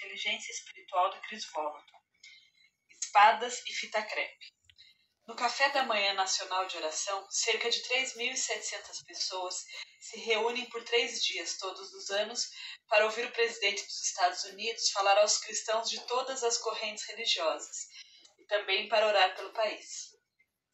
inteligência espiritual de Chris Volaton. Espadas e fita crepe. No café da manhã nacional de oração, cerca de 3.700 pessoas se reúnem por 3 dias todos os anos para ouvir o presidente dos Estados Unidos falar aos cristãos de todas as correntes religiosas e também para orar pelo país.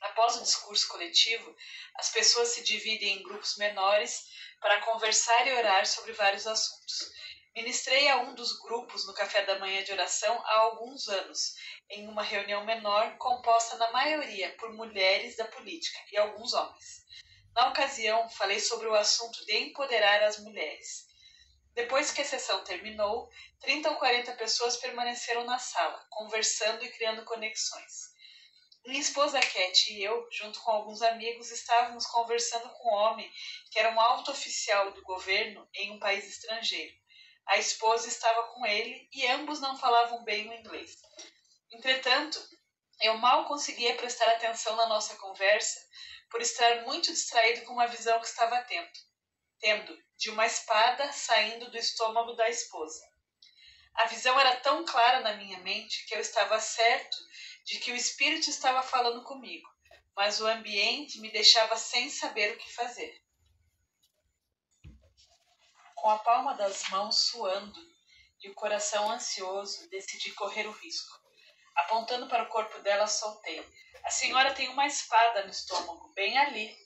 Após o discurso coletivo, as pessoas se dividem em grupos menores para conversar e orar sobre vários assuntos. Ministrei a um dos grupos no café da manhã de oração há alguns anos, em uma reunião menor composta na maioria por mulheres da política e alguns homens. Na ocasião, falei sobre o assunto de empoderar as mulheres. Depois que a sessão terminou, 30 ou 40 pessoas permaneceram na sala, conversando e criando conexões. Minha esposa Cat e eu, junto com alguns amigos, estávamos conversando com um homem que era um alto oficial do governo em um país estrangeiro. A esposa estava com ele e ambos não falavam bem o inglês. Entretanto, eu mal conseguia prestar atenção na nossa conversa por estar muito distraído com uma visão que estava tendo de uma espada saindo do estômago da esposa. A visão era tão clara na minha mente que eu estava certo de que o Espírito estava falando comigo, mas o ambiente me deixava sem saber o que fazer. Com a palma das mãos suando e o coração ansioso, decidi correr o risco. Apontando para o corpo dela, soltei. A senhora tem uma espada no estômago, bem ali.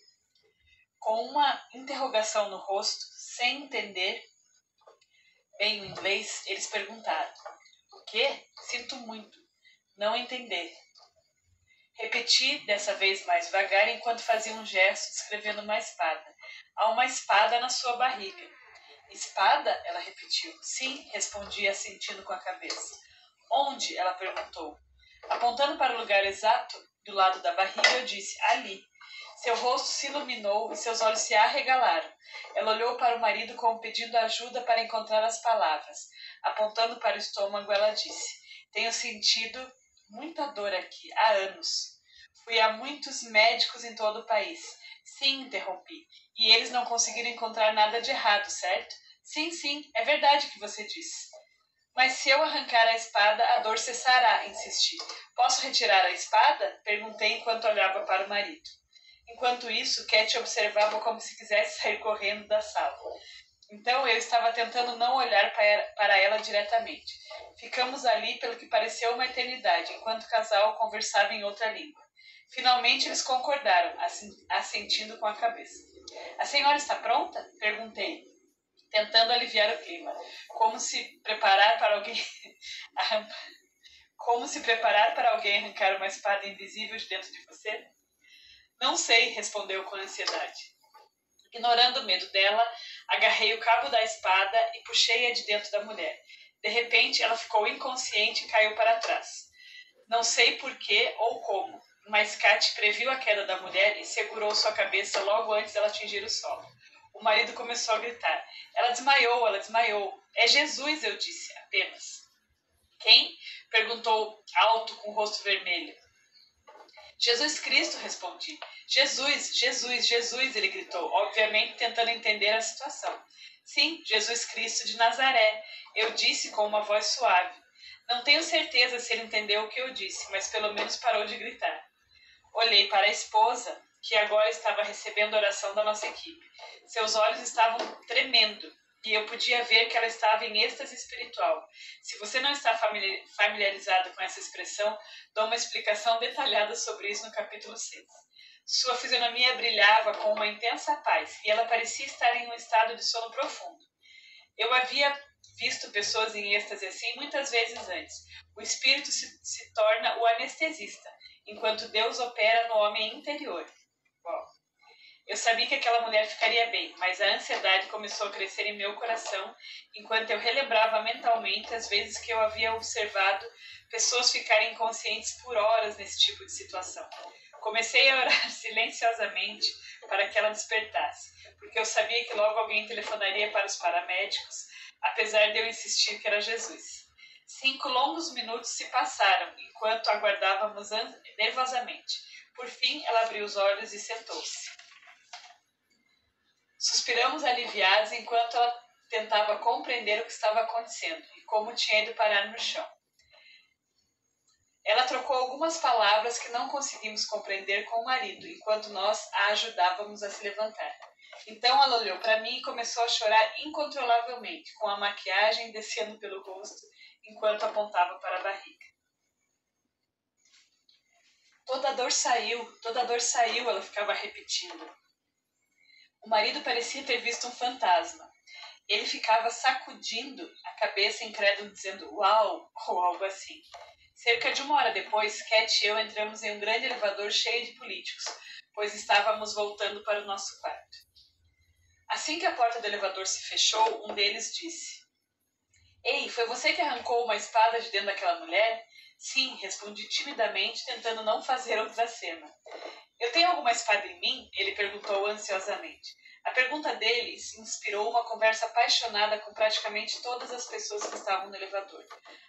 Com uma interrogação no rosto, sem entender bem o inglês, eles perguntaram: o quê? Sinto muito. Não entender. Repeti, dessa vez mais devagar, enquanto fazia um gesto descrevendo uma espada. Há uma espada na sua barriga. Espada? Ela repetiu. Sim, respondi assentindo com a cabeça. Onde? Ela perguntou. Apontando para o lugar exato do lado da barriga, eu disse, ali. Seu rosto se iluminou e seus olhos se arregalaram. Ela olhou para o marido como pedindo ajuda para encontrar as palavras. Apontando para o estômago, ela disse, tenho sentido muita dor aqui, há anos. Fui a muitos médicos em todo o país. Sim, interrompi. E eles não conseguiram encontrar nada de errado, certo? Sim, é verdade o que você disse. Mas se eu arrancar a espada, a dor cessará, insisti. Posso retirar a espada? Perguntei enquanto olhava para o marido. Enquanto isso, Cat observava como se quisesse sair correndo da sala. Então eu estava tentando não olhar para ela diretamente. Ficamos ali pelo que pareceu uma eternidade, enquanto o casal conversava em outra língua. Finalmente eles concordaram, assentindo com a cabeça. A senhora está pronta? Perguntei, tentando aliviar o clima. Como se preparar para alguém arrancar uma espada invisível de dentro de você? Não sei, respondeu com ansiedade. Ignorando o medo dela, agarrei o cabo da espada e puxei-a de dentro da mulher. De repente, ela ficou inconsciente e caiu para trás. Não sei por que ou como, mas Cat previu a queda da mulher e segurou sua cabeça logo antes dela atingir o solo. O marido começou a gritar. Ela desmaiou. É Jesus, eu disse, apenas. Quem? Perguntou alto com o rosto vermelho. Jesus Cristo, respondi. Jesus, ele gritou, obviamente tentando entender a situação. Sim, Jesus Cristo de Nazaré, eu disse com uma voz suave. Não tenho certeza se ele entendeu o que eu disse, mas pelo menos parou de gritar. Olhei para a esposa, que agora estava recebendo a oração da nossa equipe. Seus olhos estavam tremendo e eu podia ver que ela estava em êxtase espiritual. Se você não está familiarizado com essa expressão, dou uma explicação detalhada sobre isso no capítulo 6. Sua fisionomia brilhava com uma intensa paz e ela parecia estar em um estado de sono profundo. Eu havia visto pessoas em êxtase assim muitas vezes antes. O espírito se torna o anestesista, enquanto Deus opera no homem interior. Bom, eu sabia que aquela mulher ficaria bem, mas a ansiedade começou a crescer em meu coração enquanto eu relembrava mentalmente as vezes que eu havia observado pessoas ficarem inconscientes por horas nesse tipo de situação. Comecei a orar silenciosamente para que ela despertasse, porque eu sabia que logo alguém telefonaria para os paramédicos, apesar de eu insistir que era Jesus. 5 longos minutos se passaram, enquanto aguardávamos nervosamente. Por fim, ela abriu os olhos e sentou-se. Suspiramos aliviados enquanto ela tentava compreender o que estava acontecendo e como tinha ido parar no chão. Ela trocou algumas palavras que não conseguimos compreender com o marido, enquanto nós a ajudávamos a se levantar. Então ela olhou para mim e começou a chorar incontrolavelmente, com a maquiagem descendo pelo rosto, enquanto apontava para a barriga. Toda a dor saiu, ela ficava repetindo. O marido parecia ter visto um fantasma. Ele ficava sacudindo a cabeça incrédulo, dizendo "uau" ou algo assim. Cerca de 1 hora depois, Cat e eu entramos em um grande elevador cheio de políticos, pois estávamos voltando para o nosso quarto. Assim que a porta do elevador se fechou, um deles disse: "Ei, foi você que arrancou uma espada de dentro daquela mulher?" "Sim", respondi timidamente, tentando não fazer outra cena. "Eu tenho alguma espada em mim?" ele perguntou ansiosamente. A pergunta dele inspirou uma conversa apaixonada com praticamente todas as pessoas que estavam no elevador.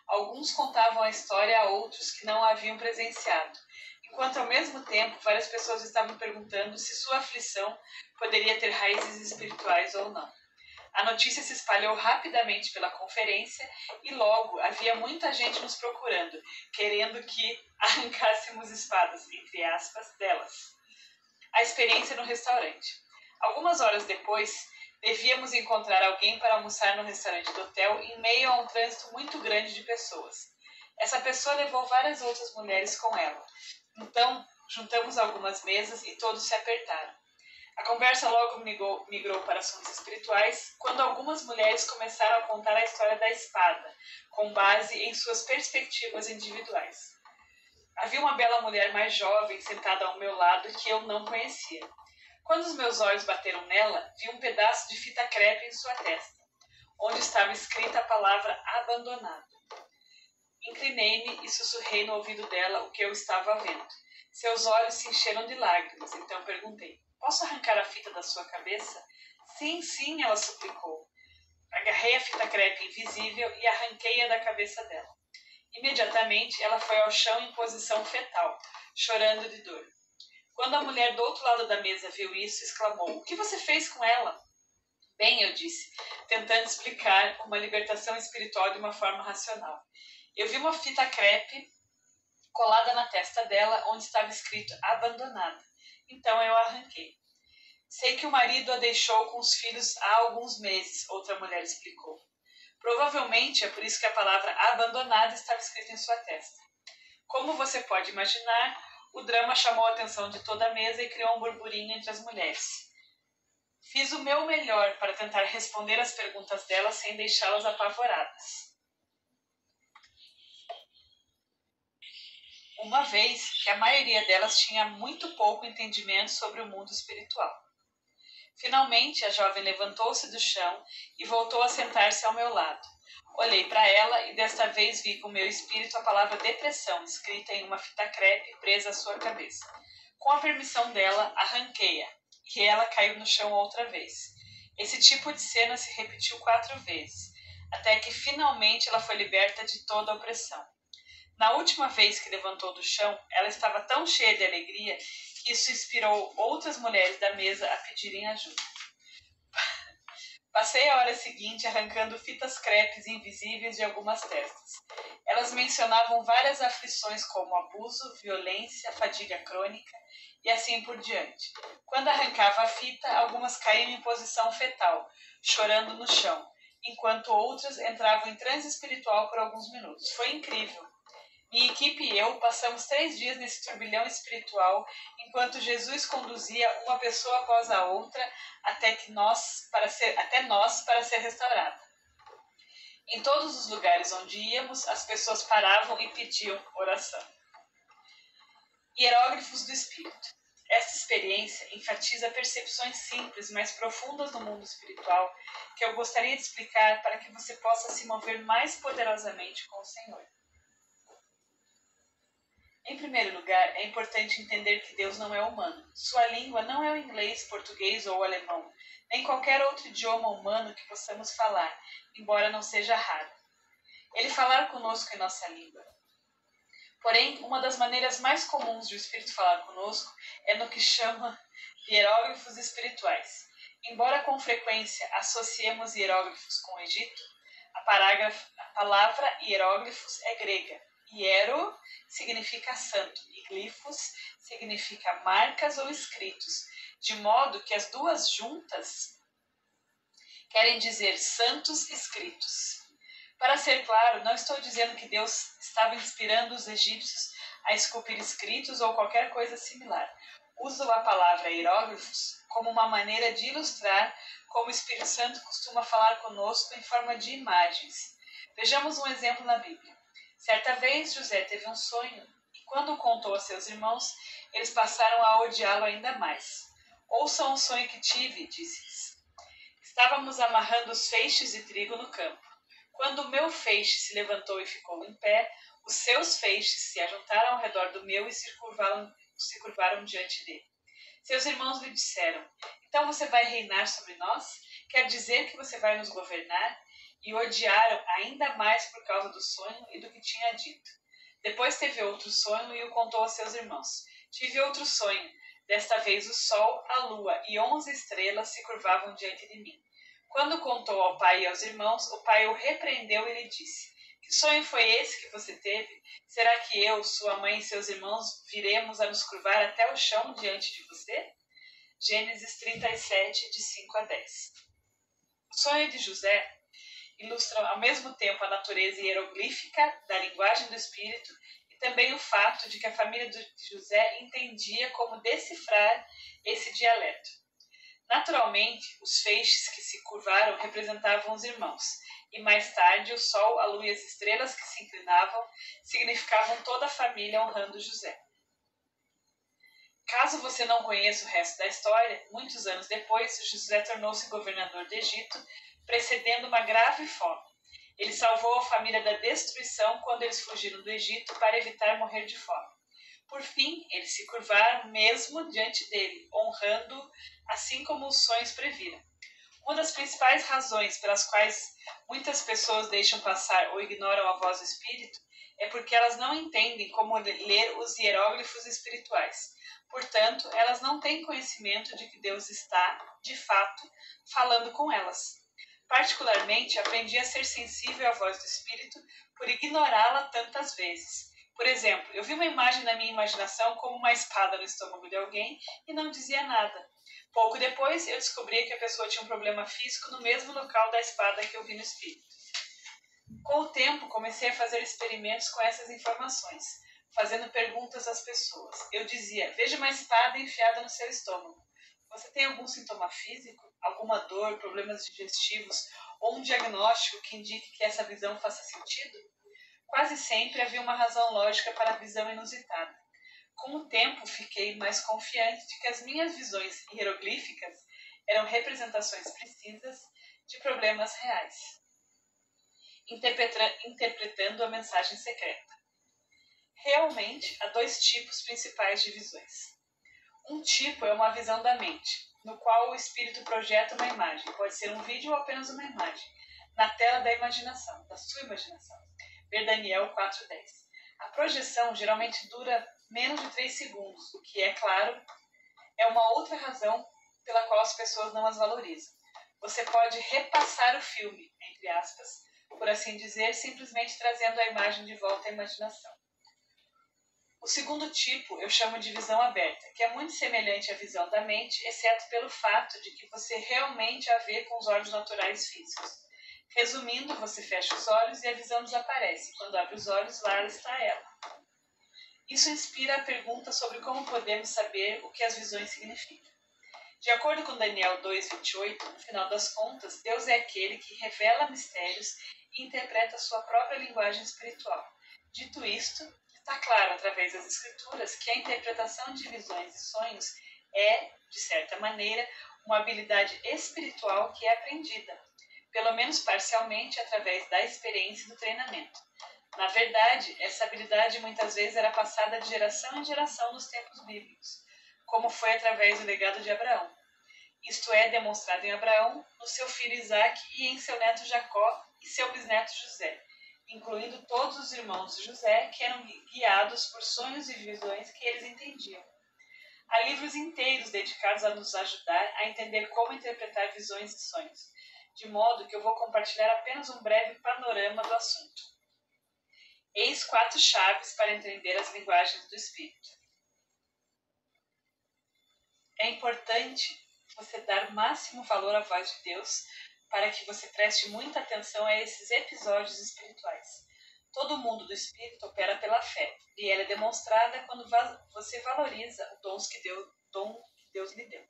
Alguns contavam a história a outros que não a haviam presenciado, enquanto ao mesmo tempo várias pessoas estavam perguntando se sua aflição poderia ter raízes espirituais ou não. A notícia se espalhou rapidamente pela conferência e logo havia muita gente nos procurando, querendo que arrancássemos espadas, entre aspas, delas. A experiência no restaurante. Algumas horas depois, devíamos encontrar alguém para almoçar no restaurante do hotel em meio a um trânsito muito grande de pessoas. Essa pessoa levou várias outras mulheres com ela. Então, juntamos algumas mesas e todos se apertaram. A conversa logo migrou para assuntos espirituais, quando algumas mulheres começaram a contar a história da espada, com base em suas perspectivas individuais. Havia uma bela mulher mais jovem sentada ao meu lado que eu não conhecia. Quando os meus olhos bateram nela, vi um pedaço de fita crepe em sua testa, onde estava escrita a palavra abandonado. Inclinei-me e sussurrei no ouvido dela o que eu estava vendo. Seus olhos se encheram de lágrimas, então perguntei: "Posso arrancar a fita da sua cabeça?" "Sim, sim", ela suplicou. Agarrei a fita crepe invisível e arranquei-a da cabeça dela. Imediatamente, ela foi ao chão em posição fetal, chorando de dor. Quando a mulher do outro lado da mesa viu isso, exclamou: "O que você fez com ela?" "Bem", eu disse, tentando explicar uma libertação espiritual de uma forma racional. "Eu vi uma fita crepe colada na testa dela, onde estava escrito abandonada. Então eu a arranquei." "Sei que o marido a deixou com os filhos há alguns meses", outra mulher explicou. "Provavelmente é por isso que a palavra abandonada estava escrita em sua testa." Como você pode imaginar, o drama chamou a atenção de toda a mesa e criou um burburinho entre as mulheres. Fiz o meu melhor para tentar responder às perguntas delas sem deixá-las apavoradas. Uma vez que a maioria delas tinha muito pouco entendimento sobre o mundo espiritual. Finalmente, a jovem levantou-se do chão e voltou a sentar-se ao meu lado. Olhei para ela e desta vez vi com meu espírito a palavra depressão escrita em uma fita crepe presa à sua cabeça. Com a permissão dela, arranquei-a e ela caiu no chão outra vez. Esse tipo de cena se repetiu 4 vezes, até que finalmente ela foi liberta de toda a opressão. Na última vez que levantou do chão, ela estava tão cheia de alegria que isso inspirou outras mulheres da mesa a pedirem ajuda. Passei a hora seguinte arrancando fitas crepes invisíveis de algumas testas. Elas mencionavam várias aflições como abuso, violência, fadiga crônica e assim por diante. Quando arrancava a fita, algumas caíam em posição fetal, chorando no chão, enquanto outras entravam em transe espiritual por alguns minutos. Foi incrível. Minha equipe e eu passamos 3 dias nesse turbilhão espiritual, enquanto Jesus conduzia uma pessoa após a outra até nós para ser restaurada. Em todos os lugares onde íamos, as pessoas paravam e pediam oração. Hieróglifos do Espírito. Esta experiência enfatiza percepções simples, mas profundas do mundo espiritual, que eu gostaria de explicar para que você possa se mover mais poderosamente com o Senhor. Em primeiro lugar, é importante entender que Deus não é humano. Sua língua não é o inglês, português ou alemão, nem qualquer outro idioma humano que possamos falar, embora não seja raro. Ele falar conosco em nossa língua. Porém, uma das maneiras mais comuns de o Espírito falar conosco é no que chama de hieróglifos espirituais. Embora com frequência associemos hieróglifos com o Egito, a palavra hieróglifos é grega. Hiero significa santo e glifos significa marcas ou escritos, de modo que as duas juntas querem dizer santos escritos. Para ser claro, não estou dizendo que Deus estava inspirando os egípcios a esculpir escritos ou qualquer coisa similar. Uso a palavra hieróglifos como uma maneira de ilustrar como o Espírito Santo costuma falar conosco em forma de imagens. Vejamos um exemplo na Bíblia. Certa vez José teve um sonho e quando o contou a seus irmãos, eles passaram a odiá-lo ainda mais. Ouçam o sonho que tive, disse-lhes. Estávamos amarrando os feixes de trigo no campo. Quando o meu feixe se levantou e ficou em pé, os seus feixes se ajuntaram ao redor do meu e se curvaram diante dele. Seus irmãos lhe disseram, então você vai reinar sobre nós? Quer dizer que você vai nos governar? E o odiaram ainda mais por causa do sonho e do que tinha dito. Depois teve outro sonho e o contou a seus irmãos. Tive outro sonho. Desta vez o sol, a lua e 11 estrelas se curvavam diante de mim. Quando contou ao pai e aos irmãos, o pai o repreendeu e lhe disse, que sonho foi esse que você teve? Será que eu, sua mãe e seus irmãos viremos a nos curvar até o chão diante de você? Gênesis 37, de 5 a 10. O sonho de José ilustra ao mesmo tempo a natureza hieroglífica da linguagem do Espírito e também o fato de que a família de José entendia como decifrar esse dialeto. Naturalmente, os feixes que se curvaram representavam os irmãos, e mais tarde o sol, a lua e as estrelas que se inclinavam significavam toda a família honrando José. Caso você não conheça o resto da história, muitos anos depois, José tornou-se governador do Egito, precedendo uma grave fome. Ele salvou a família da destruição quando eles fugiram do Egito para evitar morrer de fome. Por fim, eles se curvaram mesmo diante dele, honrando-o, assim como os sonhos previram. Uma das principais razões pelas quais muitas pessoas deixam passar ou ignoram a voz do Espírito é porque elas não entendem como ler os hieróglifos espirituais. Portanto, elas não têm conhecimento de que Deus está, de fato, falando com elas. Particularmente, aprendi a ser sensível à voz do Espírito por ignorá-la tantas vezes. Por exemplo, eu vi uma imagem na minha imaginação como uma espada no estômago de alguém e não dizia nada. Pouco depois, eu descobri que a pessoa tinha um problema físico no mesmo local da espada que eu vi no Espírito. Com o tempo, comecei a fazer experimentos com essas informações, fazendo perguntas às pessoas. Eu dizia, veja uma espada enfiada no seu estômago. Você tem algum sintoma físico? Alguma dor, problemas digestivos ou um diagnóstico que indique que essa visão faça sentido? Quase sempre havia uma razão lógica para a visão inusitada. Com o tempo, fiquei mais confiante de que as minhas visões hieroglíficas eram representações precisas de problemas reais, interpretando a mensagem secreta. Realmente, há dois tipos principais de visões. Um tipo é uma visão da mente, no qual o espírito projeta uma imagem, pode ser um vídeo ou apenas uma imagem, na tela da imaginação, da sua imaginação. Ver Daniel 4:10. A projeção geralmente dura menos de 3 segundos, o que, é claro, é uma outra razão pela qual as pessoas não as valorizam. Você pode repassar o filme, entre aspas, por assim dizer, simplesmente trazendo a imagem de volta à imaginação. O segundo tipo eu chamo de visão aberta, que é muito semelhante à visão da mente, exceto pelo fato de que você realmente a vê com os olhos naturais físicos. Resumindo, você fecha os olhos e a visão desaparece. Quando abre os olhos, lá está ela. Isso inspira a pergunta sobre como podemos saber o que as visões significam. De acordo com Daniel 2:28, no final das contas, Deus é aquele que revela mistérios e interpreta sua própria linguagem espiritual. Dito isto, está claro através das Escrituras que a interpretação de visões e sonhos é, de certa maneira, uma habilidade espiritual que é aprendida, pelo menos parcialmente através da experiência e do treinamento. Na verdade, essa habilidade muitas vezes era passada de geração em geração nos tempos bíblicos, como foi através do legado de Abraão. Isto é demonstrado em Abraão, no seu filho Isaque e em seu neto Jacó e seu bisneto José, incluindo todos os irmãos de José que eram guiados por sonhos e visões que eles entendiam. Há livros inteiros dedicados a nos ajudar a entender como interpretar visões e sonhos, de modo que eu vou compartilhar apenas um breve panorama do assunto. Eis 4 chaves para entender as linguagens do Espírito. É importante você dar máximo valor à voz de Deus para que você preste muita atenção a esses episódios espirituais. Todo mundo do Espírito opera pela fé, e ela é demonstrada quando você valoriza o dom que Deus lhe deu.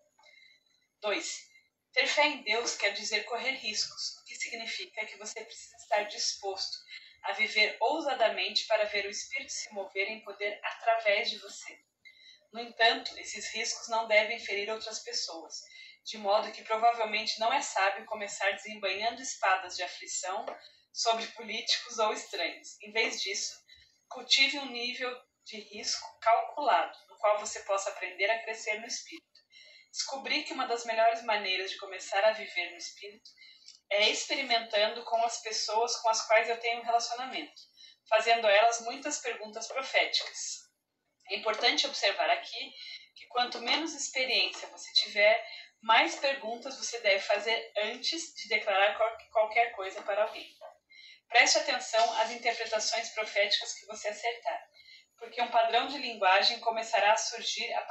2. Ter fé em Deus quer dizer correr riscos, o que significa que você precisa estar disposto a viver ousadamente para ver o Espírito se mover em poder através de você. No entanto, esses riscos não devem ferir outras pessoas, de modo que provavelmente não é sábio começar desembainhando espadas de aflição sobre políticos ou estranhos. Em vez disso, cultive um nível de risco calculado, no qual você possa aprender a crescer no Espírito. Descobri que uma das melhores maneiras de começar a viver no Espírito é experimentando com as pessoas com as quais eu tenho um relacionamento, fazendo a elas muitas perguntas proféticas. É importante observar aqui que quanto menos experiência você tiver, mais perguntas você deve fazer antes de declarar qualquer coisa para alguém. Preste atenção às interpretações proféticas que você acertar, porque um padrão de linguagem começará a surgir a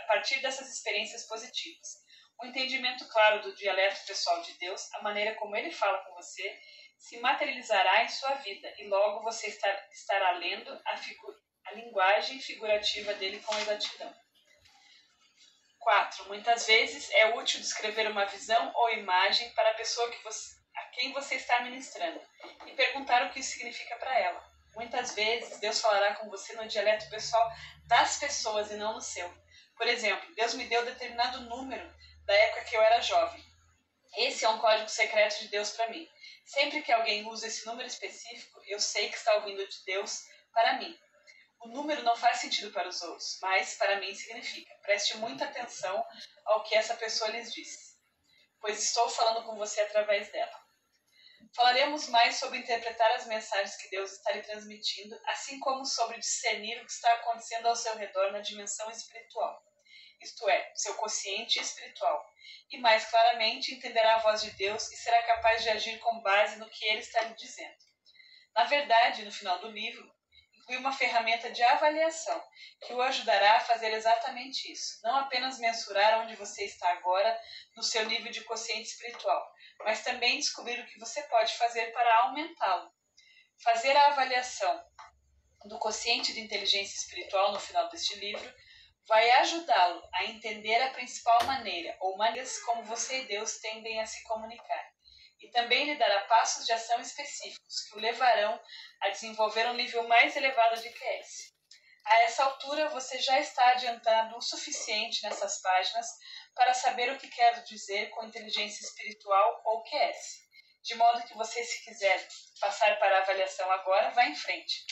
partir dessas experiências positivas. O entendimento claro do dialeto pessoal de Deus, a maneira como ele fala com você, se materializará em sua vida e logo você estará lendo a linguagem figurativa dele com exatidão. 4. Muitas vezes é útil descrever uma visão ou imagem para a pessoa a quem você está ministrando e perguntar o que isso significa para ela. Muitas vezes Deus falará com você no dialeto pessoal das pessoas e não no seu. Por exemplo, Deus me deu determinado número da época que eu era jovem. Esse é um código secreto de Deus para mim. Sempre que alguém usa esse número específico, eu sei que está ouvindo de Deus para mim. O número não faz sentido para os outros, mas para mim significa. Preste muita atenção ao que essa pessoa lhes diz, pois estou falando com você através dela. Falaremos mais sobre interpretar as mensagens que Deus está lhe transmitindo, assim como sobre discernir o que está acontecendo ao seu redor na dimensão espiritual, isto é, seu quociente espiritual, e mais claramente entenderá a voz de Deus e será capaz de agir com base no que ele está lhe dizendo. Na verdade, no final do livro, inclui uma ferramenta de avaliação que o ajudará a fazer exatamente isso, não apenas mensurar onde você está agora no seu nível de quociente espiritual, mas também descobrir o que você pode fazer para aumentá-lo. Fazer a avaliação do quociente de inteligência espiritual no final deste livro vai ajudá-lo a entender a principal maneira ou maneiras como você e Deus tendem a se comunicar. E também lhe dará passos de ação específicos que o levarão a desenvolver um nível mais elevado de QS. A essa altura, você já está adiantado o suficiente nessas páginas para saber o que quero dizer com inteligência espiritual ou QS. De modo que você, se quiser passar para a avaliação agora, vá em frente.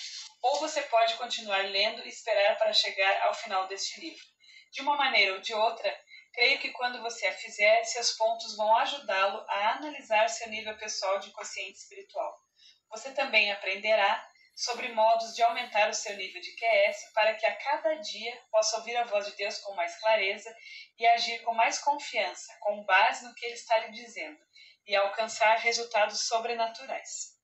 Ou você pode continuar lendo e esperar para chegar ao final deste livro. De uma maneira ou de outra, creio que quando você a fizer, seus pontos vão ajudá-lo a analisar seu nível pessoal de quociente espiritual. Você também aprenderá sobre modos de aumentar o seu nível de QS para que a cada dia possa ouvir a voz de Deus com mais clareza e agir com mais confiança, com base no que Ele está lhe dizendo, e alcançar resultados sobrenaturais.